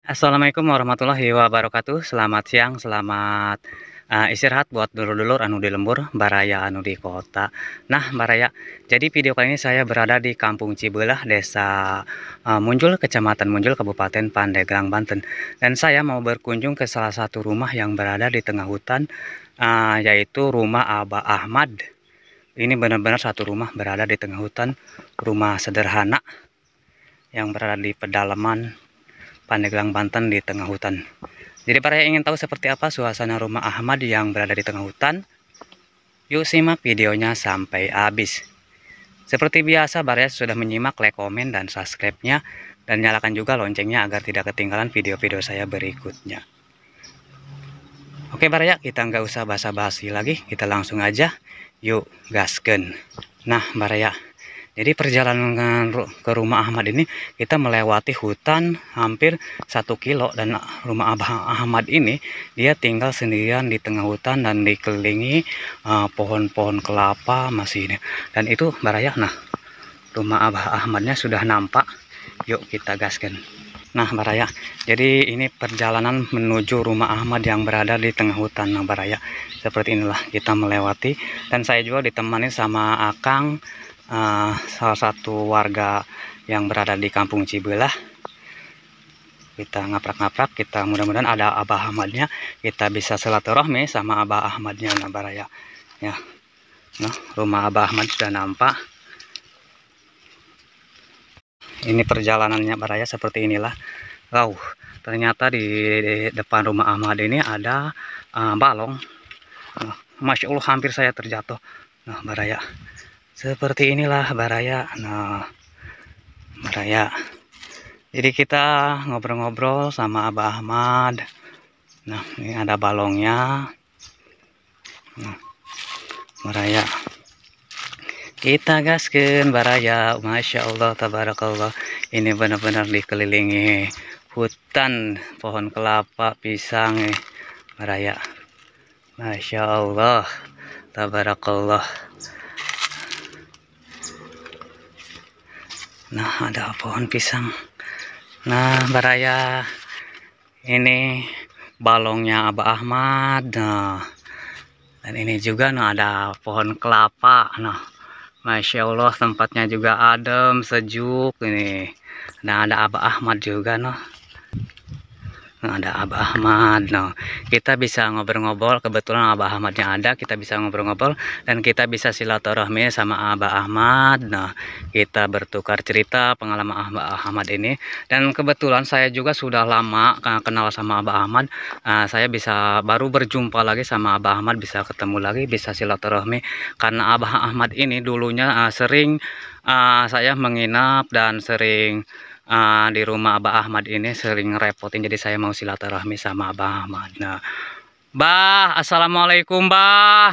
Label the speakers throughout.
Speaker 1: Assalamualaikum warahmatullahi wabarakatuh. Selamat siang, selamat istirahat buat dulur-dulur anu di lembur, baraya anu di kota. Nah, baraya, jadi video kali ini saya berada di Kampung Cibeulah, Desa Munjul, Kecamatan Munjul, Kabupaten Pandeglang, Banten. Dan saya mau berkunjung ke salah satu rumah yang berada di tengah hutan, yaitu rumah Abah Ahmad. Ini benar-benar satu rumah berada di tengah hutan, rumah sederhana yang berada di pedalaman Pandeglang, Banten, di tengah hutan. Jadi para yang ingin tahu seperti apa suasana rumah Ahmad yang berada di tengah hutan, yuk simak videonya sampai habis. Seperti biasa, Baraya sudah menyimak, like, komen, dan subscribe-nya, dan nyalakan juga loncengnya agar tidak ketinggalan video-video saya berikutnya. Oke Baraya, kita nggak usah basa-basi lagi, kita langsung aja, yuk gasken. Nah Baraya, jadi perjalanan ke rumah Ahmad ini kita melewati hutan hampir 1 kilo, dan rumah Abah Ahmad ini dia tinggal sendirian di tengah hutan dan dikelilingi pohon-pohon kelapa masih ini. Dan itu Baraya, nah rumah Abah Ahmadnya sudah nampak. Yuk kita gaskan. Nah Baraya, jadi ini perjalanan menuju rumah Ahmad yang berada di tengah hutan. Nah Baraya, seperti inilah kita melewati, dan saya juga ditemani sama Akang, salah satu warga yang berada di Kampung Cibeulah. Kita ngaprak-ngaprak, kita mudah-mudahan ada Abah Ahmadnya, kita bisa silaturahmi sama Abah Ahmadnya. Nah Baraya, ya, nah rumah Abah Ahmad sudah nampak. Ini perjalanannya Baraya seperti inilah. Wow, ternyata di depan rumah Ahmad ini ada balong. Masya Allah, hampir saya terjatuh. Nah Baraya, seperti inilah Baraya. Nah Baraya, jadi kita ngobrol-ngobrol sama Abah Ahmad. Nah ini ada balongnya. Nah Baraya, kita gaskeun Baraya. Masya Allah, tabarakallah, ini benar-benar dikelilingi hutan, pohon kelapa, pisang Baraya. Masya Allah, tabarakallah. Nah ada pohon pisang. Nah Baraya, ini balongnya Abah Ahmad. Nah, dan ini juga nah ada pohon kelapa. Nah Masya Allah, tempatnya juga adem, sejuk ini. Nah ada Abah Ahmad juga noh. Nah, ada Abah Ahmad. Nah, kita bisa ngobrol-ngobrol, kebetulan Abah Ahmadnya ada, kita bisa ngobrol-ngobrol dan kita bisa silaturahmi sama Abah Ahmad. Nah, kita bertukar cerita pengalaman Abah Ahmad ini, dan kebetulan saya juga sudah lama kenal sama Abah Ahmad. Saya bisa baru berjumpa lagi sama Abah Ahmad, bisa ketemu lagi, bisa silaturahmi karena Abah Ahmad ini dulunya sering saya menginap dan sering di rumah Abah Ahmad ini sering ngerepotin, jadi saya mau silaturahmi sama Abah Ahmad. Nah, Bah, assalamualaikum Bah.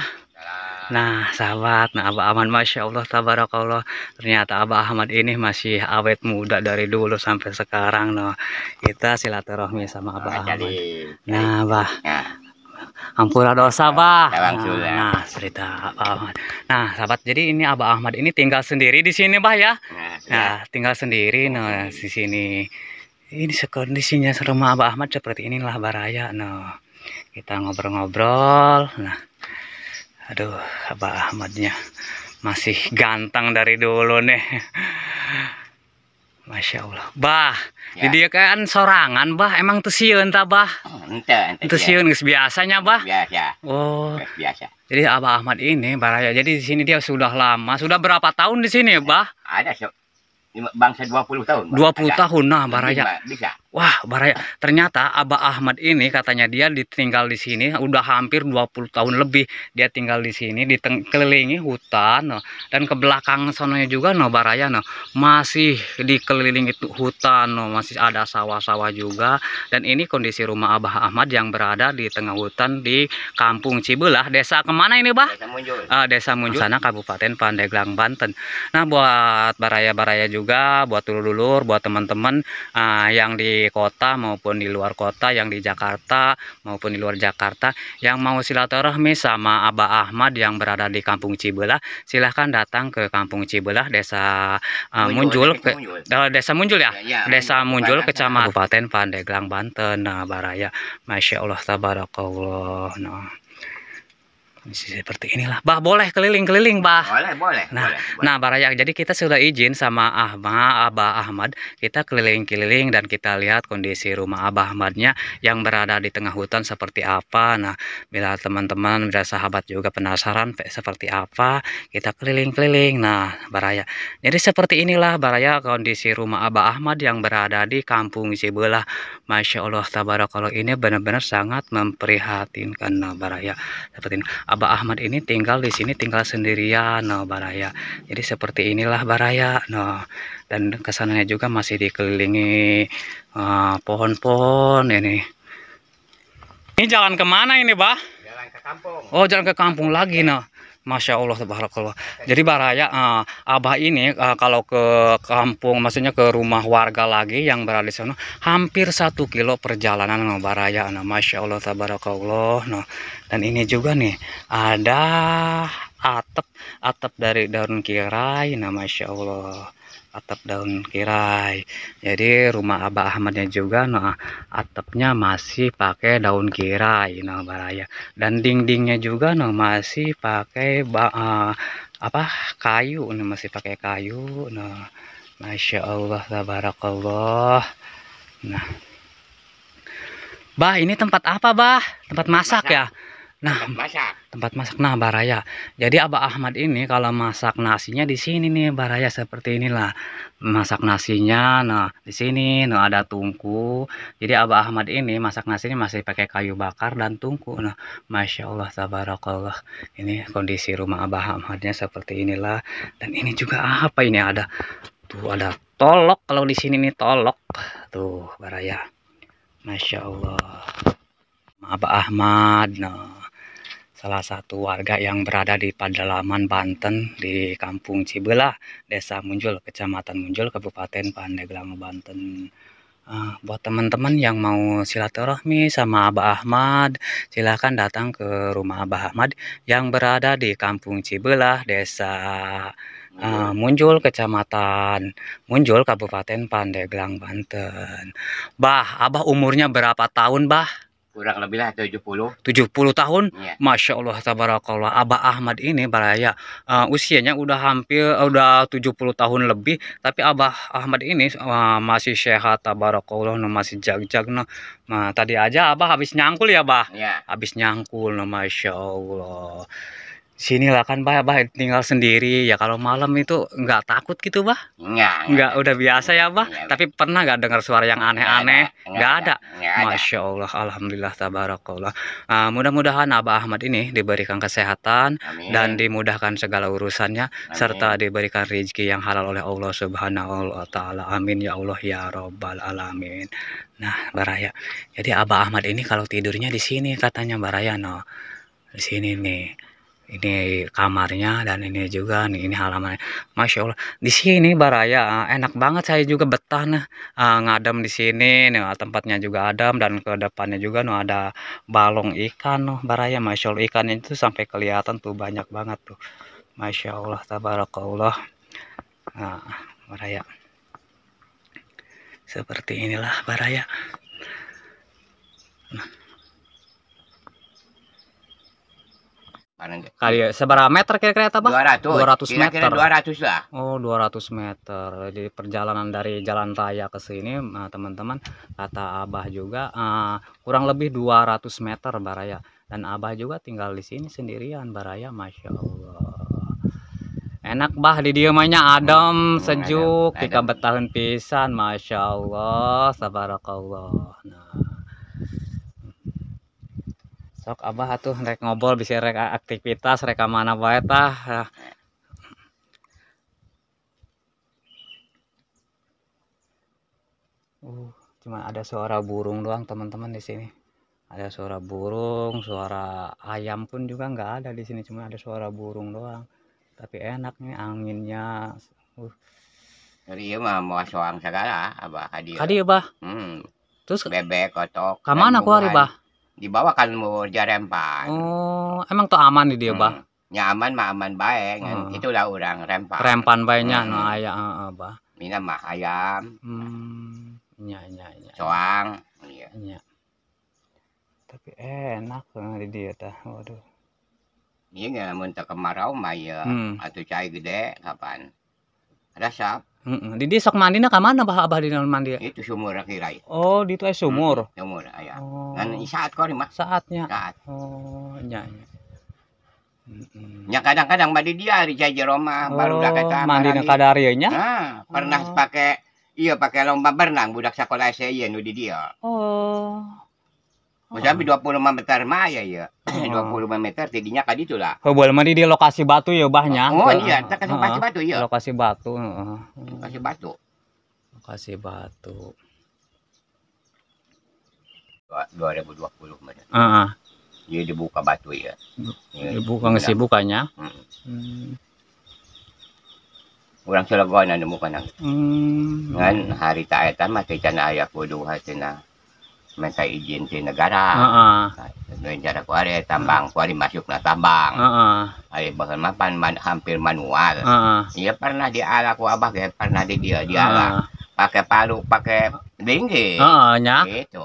Speaker 1: Nah, sahabat, nah Abah Ahmad, Masya Allah, tabarakallah, ternyata Abah Ahmad ini masih awet muda dari dulu sampai sekarang. Nah, kita silaturahmi sama Abah Ahmad. Nah, Bah, ampura dosa Bah. Nah, cerita Abah Ahmad. Nah sahabat, jadi ini Abah Ahmad ini tinggal sendiri di sini Bah ya. Nah tinggal sendiri. Nah di sini ini kondisinya rumah Abah Ahmad seperti inilah Baraya. Nah kita ngobrol-ngobrol. Nah aduh, Abah Ahmadnya masih ganteng dari dulu nih. Masya Allah Bah, ya. Jadi kan sorangan Bah, emang tuh sieun tah Bah? Ente sieun geus biasanya Bah? Biasa. Oh, biasa. Jadi Abah Ahmad ini Baraya, jadi di sini dia sudah lama, sudah berapa tahun di sini Bah? Ada bangsa 20 tahun. 20 tahun, nah Baraya. Bisa. Wah Baraya, ternyata Abah Ahmad ini katanya dia ditinggal di sini udah hampir 20 tahun lebih. Dia tinggal di sini dikelilingi hutan, no. Dan ke belakang sononya juga no Baraya, no, masih dikelilingi hutan, no, masih ada sawah-sawah juga. Dan ini kondisi rumah Abah Ahmad yang berada di tengah hutan di Kampung Cibeulah. Desa kemana ini Bah? Desa Munjul. Desa Munjul, sana Kabupaten Pandeglang, Banten. Nah buat Baraya-baraya juga, buat dulur-dulur, buat teman-teman yang di di kota maupun di luar kota, yang di Jakarta maupun di luar Jakarta, yang mau silaturahmi sama Abah Ahmad yang berada di Kampung Cibelah, silahkan datang ke Kampung Cibelah, Desa Munjul, Desa Munjul ya, Desa Munjul, Kecamatan Kabupaten Pandeglang, Banten. Nah, baraya, masya Allah, tabarakallah. Nah, seperti inilah, bah, boleh keliling-keliling, bah.
Speaker 2: Boleh.
Speaker 1: Nah, baraya, jadi kita sudah izin sama Abah Ahmad, kita keliling-keliling dan kita lihat kondisi rumah Abah Ahmadnya yang berada di tengah hutan seperti apa. Nah, bila teman-teman, bila sahabat juga penasaran seperti apa, kita keliling-keliling. Nah, baraya, jadi seperti inilah baraya kondisi rumah Abah Ahmad yang berada di Kampung Cibelah. Masya Allah, tabarakallah, ini benar-benar sangat memprihatinkan. Nah, baraya, seperti ini. Abah Ahmad ini tinggal di sini, tinggal sendirian, nah, baraya. Jadi seperti inilah baraya. Nah, dan kesananya juga masih dikelilingi pohon-pohon ini. Ini jalan kemana ini, bah?
Speaker 2: Jalan ke kampung.
Speaker 1: Oh, jalan ke kampung lagi, nah. Masya Allah, tabarakallah. Jadi baraya, Abah ini kalau ke kampung, maksudnya ke rumah warga lagi yang berada di sana, hampir 1 kilo perjalanan, nah, baraya. Nah, Masya Allah, tabarakallah. Nah, dan ini juga nih ada atap dari daun kirai. Nah, Masya Allah, atap daun kirai. Jadi rumah Abah Ahmadnya juga, nah, atapnya masih pakai daun kirai, nah, baraya. Dan dindingnya juga, nah, masih pakai apa, kayu, nah, masih pakai kayu. Nah, Masya Allah, tabarakallah. Nah, bah, ini tempat apa, bah? Tempat masak ya? Nah, tempat masak. Nah, baraya, jadi Abah Ahmad ini kalau masak nasinya di sini nih, baraya, seperti inilah masak nasinya. Nah, di sini, nah, ada tungku. Jadi Abah Ahmad ini masak nasinya masih pakai kayu bakar dan tungku. Nah, Masya Allah, tabarakallah. Ini kondisi rumah Abah Ahmadnya seperti inilah. Dan ini juga apa ini, ada tuh, ada tolok. Kalau di sini nih tolok tuh, baraya, Masya Allah. Abah Ahmad, nah, salah satu warga yang berada di pedalaman Banten, di Kampung Cibelah, Desa Munjul, Kecamatan Munjul, Kabupaten Pandeglang, Banten. Buat teman-teman yang mau silaturahmi sama Abah Ahmad, silahkan datang ke rumah Abah Ahmad yang berada di Kampung Cibelah, Desa Munjul, Kecamatan Munjul, Kabupaten Pandeglang, Banten. Bah, Abah umurnya berapa tahun, bah?
Speaker 2: Kurang lebih lah 70.
Speaker 1: 70 tahun.
Speaker 2: Ya.
Speaker 1: Masya Allah, tabarakallah. Abah Ahmad ini baraya, usianya udah hampir udah 70 tahun lebih, tapi Abah Ahmad ini masih sehat, tabarakallah, masih jag-jag. Nah, tadi aja Abah habis nyangkul ya, bah?
Speaker 2: Ya.
Speaker 1: Habis nyangkul, Masya Allah. Sinilah kan, bah, tinggal sendiri ya, kalau malam itu nggak takut gitu, bah? Nggak, udah biasa ya, bah? Tapi pernah nggak dengar suara yang aneh-aneh? Nggak ada. Masya Allah, alhamdulillah, tabarakallah. Mudah-mudahan Abah Ahmad ini diberikan kesehatan. Amin. Dan dimudahkan segala urusannya. Amin. Serta diberikan rezeki yang halal oleh Allah Subhanahu wa Ta'ala. Amin ya Allah ya Rabbal Alamin. Nah, baraya, jadi Abah Ahmad ini kalau tidurnya di sini katanya, baraya, no, di sini nih. Ini kamarnya, dan ini juga nih, ini halamannya. Masya Allah, di sini baraya enak banget, saya juga betah, nah, ngadem di sini. Nah, tempatnya juga adem, dan ke depannya juga nah, ada balong ikan, noh, baraya. Masya Allah, ikannya itu sampai kelihatan tuh, banyak banget tuh. Masya Allah, tabarakallah. Nah, baraya, seperti inilah baraya. Nah, kali seberapa meter kira-kira, Bang? 200 meter.
Speaker 2: 200 lah.
Speaker 1: Oh, 200 meter. Jadi perjalanan dari jalan raya ke sini, teman-teman, kata Abah juga kurang lebih 200 meter, baraya. Dan Abah juga tinggal di sini sendirian, baraya. Masya Allah. Enak, bah, di dia mainnya adem, sejuk, tika betahun pisan. Masya Allah, tabarakallah. Nah, sok Abah atuh rek ngobrol, bisa rek aktivitas, rek mana bae tah. Cuma ada suara burung doang, teman-teman, di sini. Ada suara burung, suara ayam pun juga nggak ada di sini, cuma ada suara burung doang. Tapi enak nih anginnya.
Speaker 2: Dari ieu mah moal soang sagala Abah hadir.
Speaker 1: Kadi, Bah. Terus
Speaker 2: bebek, kotok.
Speaker 1: ke mana kuari, Bah?
Speaker 2: Dibawa kan mau jarempan.
Speaker 1: Oh, emang tuh aman di dia, Bah?
Speaker 2: Nyaman mah aman bae ngan itulah orang rempan.
Speaker 1: Rempan baenya nu aya, Bah.
Speaker 2: Mina mah ayam.
Speaker 1: Nya.
Speaker 2: Coang. Iya.
Speaker 1: Nya. Tapi enak di dia tah. Waduh.
Speaker 2: Iya nggak mun teu kemarau mah ya atuh cai gede kapan. Resep.
Speaker 1: Di dia sok mandina ka mana Bah Abah di dalam mandi?
Speaker 2: Itu sumur kirai.
Speaker 1: Oh, di itu sumur.
Speaker 2: Sumur aya.
Speaker 1: Oh.
Speaker 2: Ngan saat kori mah.
Speaker 1: Saatnya.
Speaker 2: Saat.
Speaker 1: Oh, nya.
Speaker 2: Ya kadang-kadang mandi dia di jero mah baru dah kata
Speaker 1: mandi na kadarieunya.
Speaker 2: Pernah pakai lomba berenang budak sekolah saya nu di dia.
Speaker 1: Oh.
Speaker 2: Sampai 25 meter mah ya. 25 meter tidinya ka ditu lah.
Speaker 1: Heubeul mah di lokasi batu ya Bahnya.
Speaker 2: Oh iya, teh kasih batu ya.
Speaker 1: Lokasi batu,
Speaker 2: Kasih batu.
Speaker 1: Lokasi batu.
Speaker 2: 2020 bener.
Speaker 1: Heeh.
Speaker 2: Dia dibuka batu ya.
Speaker 1: Dibuka ngisi bukanya.
Speaker 2: Urang Cilegon anu muka nang. Ngan hari ta eta mah teh can aya kudu hateuna minta izin ti negara. Heeh. Cara kuari tambang kuari masukna tambang.
Speaker 1: Heeh.
Speaker 2: Aya bahan mah hampir manual. Iya pernah diala ku Abah ge pernah di dia diala. Pakai palu, pakai dinggi.
Speaker 1: Nya.
Speaker 2: Gitu.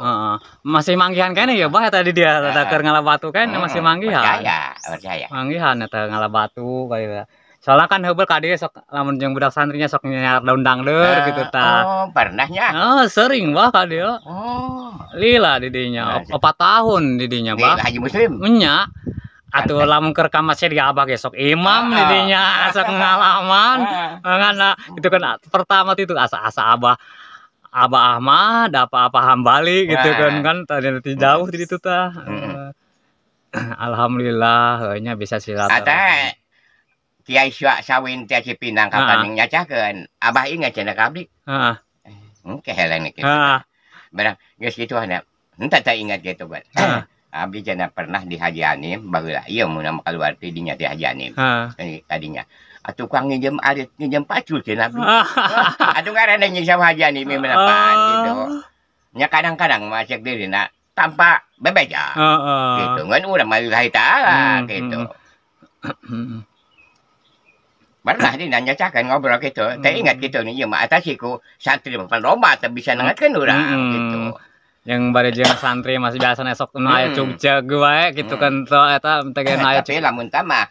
Speaker 1: Masih manggihan kene ya Bah tadi dia tata keur ngalabatu kan masih manggihan.
Speaker 2: Percaya.
Speaker 1: Manggihan eta ngalabatu kaya. Soalnya kan heubeul ka dieu sok lamun jeung budak santrinya sok nyaar daun dangdeur gitu tah.
Speaker 2: Oh, pernahnya.
Speaker 1: Sering Bah ka dieu.
Speaker 2: Oh.
Speaker 1: Lila di dinya 4 tahun di dinya Bah.
Speaker 2: Haji Muslim.
Speaker 1: Nya. Atuh lamun keur ka masjid di Abah ge sok imam di dinya sok ngalaman. Ngana itu kan pertama itu asa-asa Abah Ahmad apa Hambali gitu kan tadi jauh di ditu tah. Alhamdulillah nya bisa silaturahmi.
Speaker 2: Kiai Sawin teh Cipinang kapan nyacakeun. Abah ingat cenah ka abdi?
Speaker 1: Heeh.
Speaker 2: Keheleng kitu. Barang geus kitu hana. Henteu teh ingat gitu buat. Abdi cenah pernah di Haji Anim baheula ieu mun keluar ti dinya di Haji Anim. Tadinya. Tukang nginjem arit nginjem pacul cenah abdi. Aduh ngaranna nyeung sama Haji Anim menapan gitu. Nya kadang-kadang macek dirina tanpa bebeja. Gitu. Ngan urang mah lillahi taala gitu. Pernah di nanya cakan ngobrol gitu, teh ingat gitu nih, ya mah atasiku santri mapan lomba, teh bisa nengatkeun urang gitu.
Speaker 1: Yang bari jeung santri masih biasa esok nu aya cugjag wae gitu kan teu eta teh aya.
Speaker 2: Tapi lamun tah mah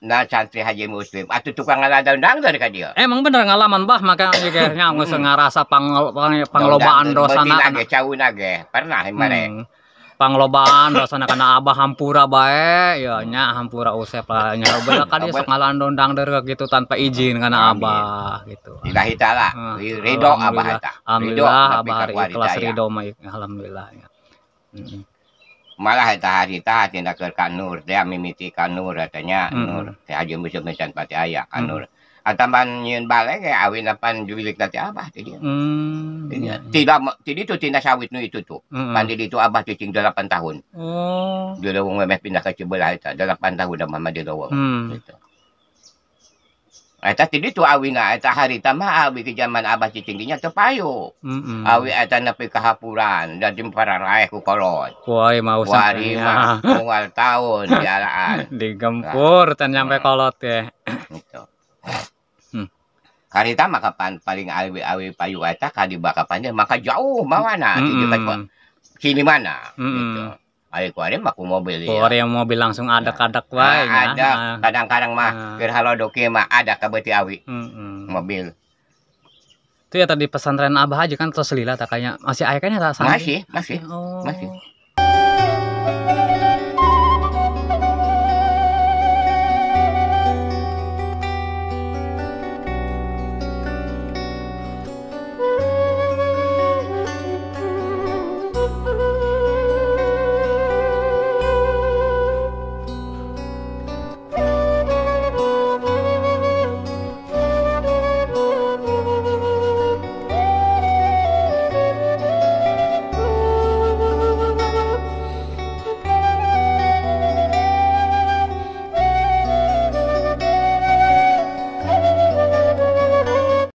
Speaker 2: na santri Haji Muslim atuh tukang ngadaundang dari ka dieu.
Speaker 1: Emang bener ngalaman Bah maka ge nya geus ngarasa panglobaan dosana
Speaker 2: ge cauna ge pernah mare.
Speaker 1: Panglobaan dosana kana Abah hampura bae ya nya hampura usep lah nya beula ka dieu sok ngalandondang deur gitu tanpa izin kana Abah gitu.
Speaker 2: Lillahi taala ridho Abah eta.
Speaker 1: Alhamdulillah Abah ikhlas ridho mah alhamdulillah ya.
Speaker 2: Malah eta harita tina keur ka Nur teh mimiti ka Nur katanya Nur teh Haji Muslim can pati aya ka Nur. Ataman nyieun bale ge awin apan jubilik teh Abah teh dia. Tidak itu tina sawit nu itu tuh. Pandi itu Abah cicing 8 tahun. Oh. Di leuweung memeh pindah ka Cibelah eta 8 tahun da mah di leuweung gitu. Eta ti ditu awina eta harita mah awi ke zaman Abah cicing dinya teu payu. Awi eta nepi ka hapuran da jeung pararaeh ku kolot.
Speaker 1: Kuari mah
Speaker 2: mah moal taun dialaan.
Speaker 1: Digempur tan nyampe kolot teh.
Speaker 2: Gitu. Karita mah kapan paling awi payu eta ka di bakapannya maka jauh mawana di dekat sini mana gitu. Ari kuari mah ku mobil ya.
Speaker 1: Kuari mobil langsung adak-adak wae nya.
Speaker 2: Ada kadang-kadang mah keur halodo kieu mah ada ka beuti awi. Mobil.
Speaker 1: Itu ya tadi pesantren Abah aja kan terus lila tak kayaknya masih aya kan ya
Speaker 2: Masih.
Speaker 1: Oh.
Speaker 2: Masih.